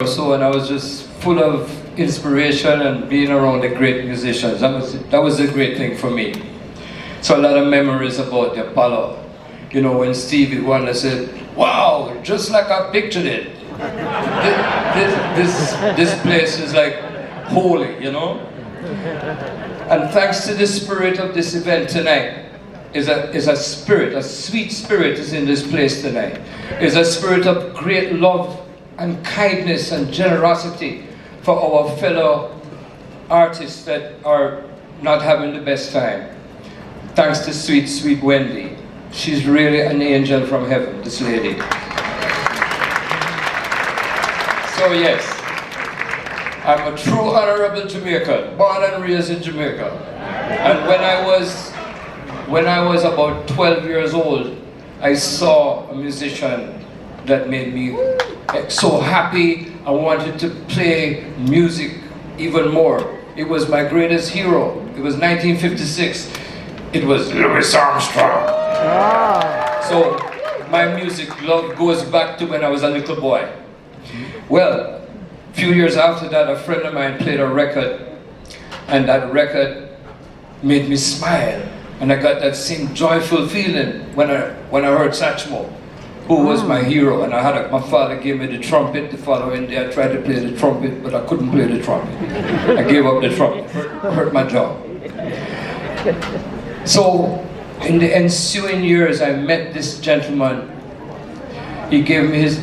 or so, and I was just full of inspiration and being around the great musicians. That was a great thing for me. So a lot of memories about the Apollo. You know, when Stevie Wonder said, "Wow, just like I pictured it." This place is like holy, you know. And thanks to the spirit of this event tonight, is a spirit, a sweet spirit is in this place tonight. Is a spirit of great love and kindness and generosity for our fellow artists that are not having the best time. Thanks to sweet, sweet Wendy. She's really an angel from heaven, this lady. So yes, I'm a true honorable Jamaican, born and raised in Jamaica. And when I was about 12 years old, I saw a musician that made me so happy. I wanted to play music even more. It was my greatest hero. It was 1956. It was Louis Armstrong. Wow. So my music love goes back to when I was a little boy. Well, a few years after that, a friend of mine played a record, and that record made me smile. And I got that same joyful feeling when I heard Satchmo, who was my hero. And my father gave me the trumpet. The following day I tried to play the trumpet, but I couldn't play the trumpet. I gave up the trumpet, hurt my jaw. So in the ensuing years, I met this gentleman. He gave me his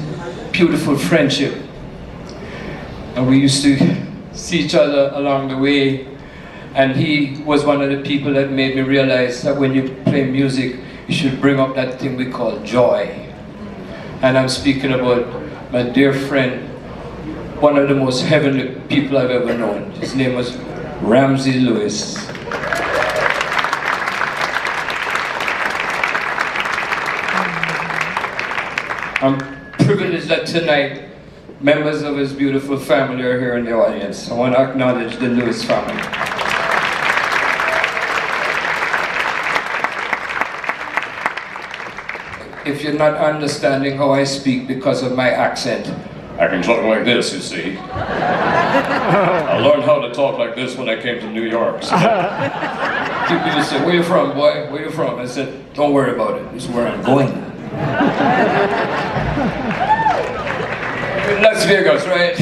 beautiful friendship. And we used to see each other along the way. And he was one of the people that made me realize that when you play music, you should bring up that thing we call joy. And I'm speaking about my dear friend, one of the most heavenly people I've ever known. His name was Ramsey Lewis. I'm privileged that tonight members of his beautiful family are here in the audience. I want to acknowledge the Lewis family. If you're not understanding how I speak because of my accent, I can talk like this, you see. I learned how to talk like this when I came to New York. So people just say, "Where you from, boy? Where you from?" I said, "Don't worry about it. This is where I'm going." Las Vegas, right?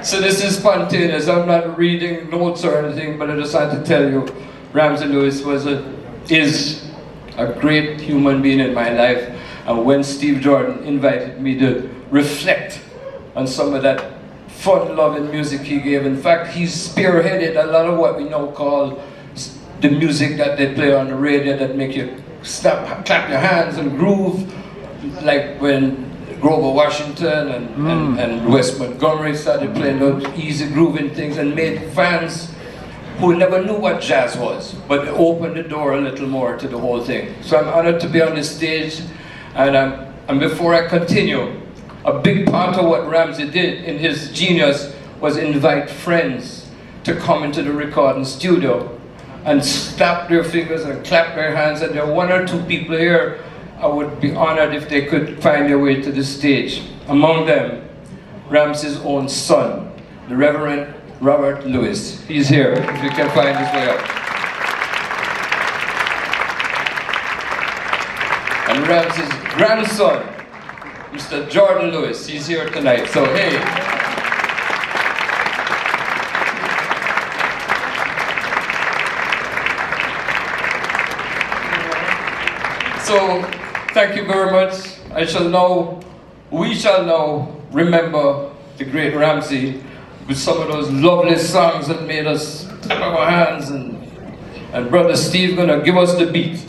So this is spontaneous. I'm not reading notes or anything, but I just had to tell you, Ramsey Lewis is a great human being in my life. And when Steve Jordan invited me to reflect on some of that fun-loving music he gave, in fact, he spearheaded a lot of what we now call the music that they play on the radio that make you stop, clap your hands and groove, like when Grover Washington and Wes Montgomery started playing those easy grooving things and made fans who never knew what jazz was, but opened the door a little more to the whole thing. So I'm honored to be on this stage, and before I continue, a big part of what Ramsey did in his genius was invite friends to come into the recording studio and snap their fingers and clap their hands, and there are one or two people here I would be honored if they could find their way to the stage. Among them, Ramsey's own son, the Reverend Robert Lewis. He's here, if you can find his way up. And Ramsey's grandson, Mr. Jordan Lewis, he's here tonight, so hey. So, thank you very much. We shall now remember the great Ramsey with some of those lovely songs that made us clap our hands, and Brother Steve gonna give us the beat.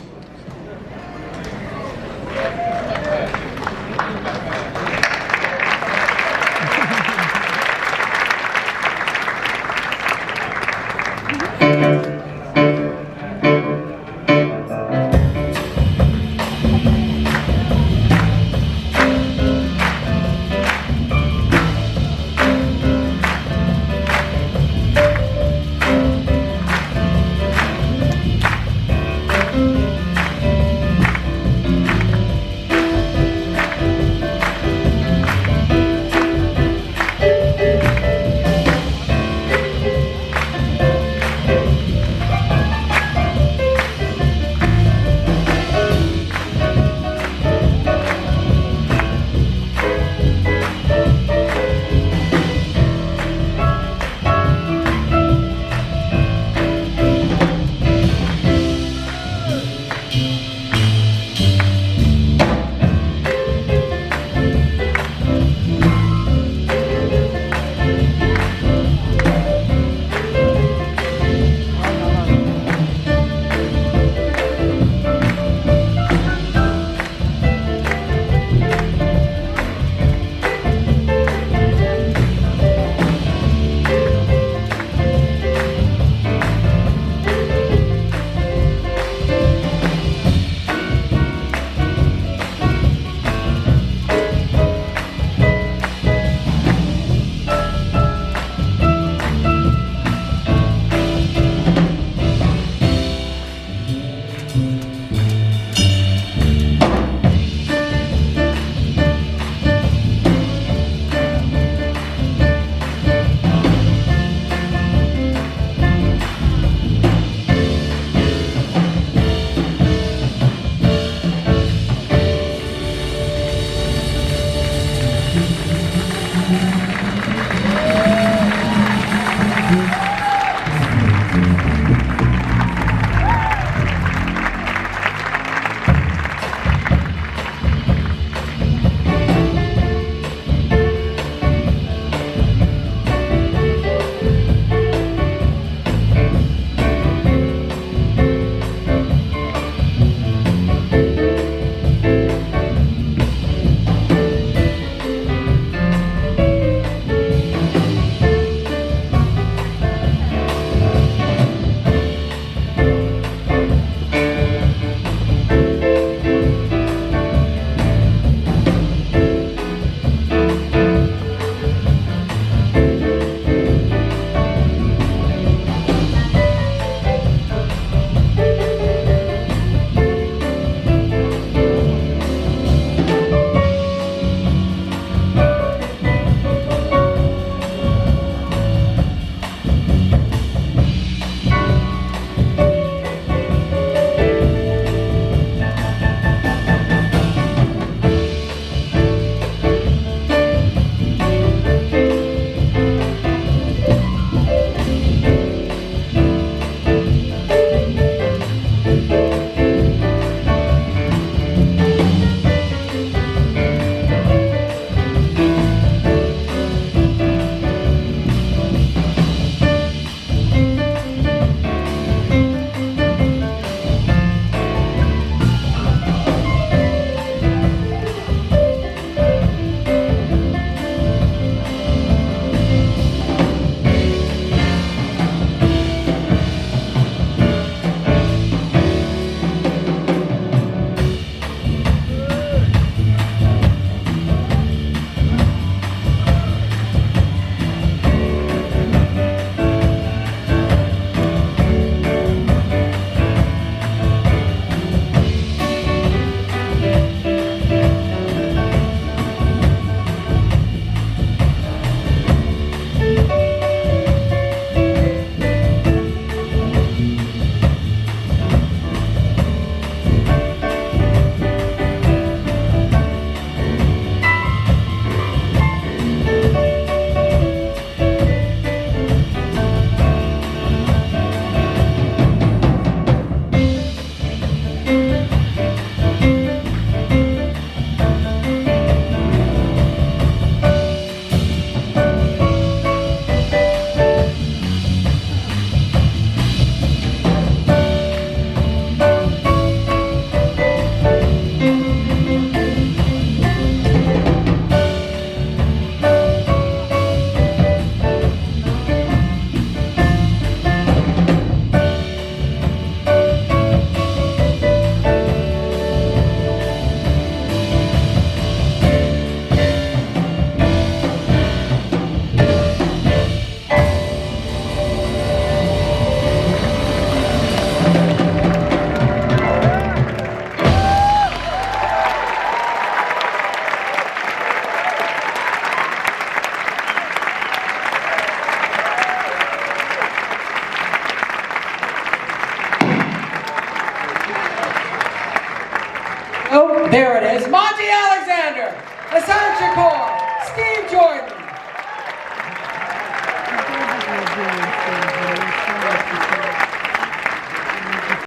There it is. Monty Alexander, Hassan Shakur, Steve Jordan,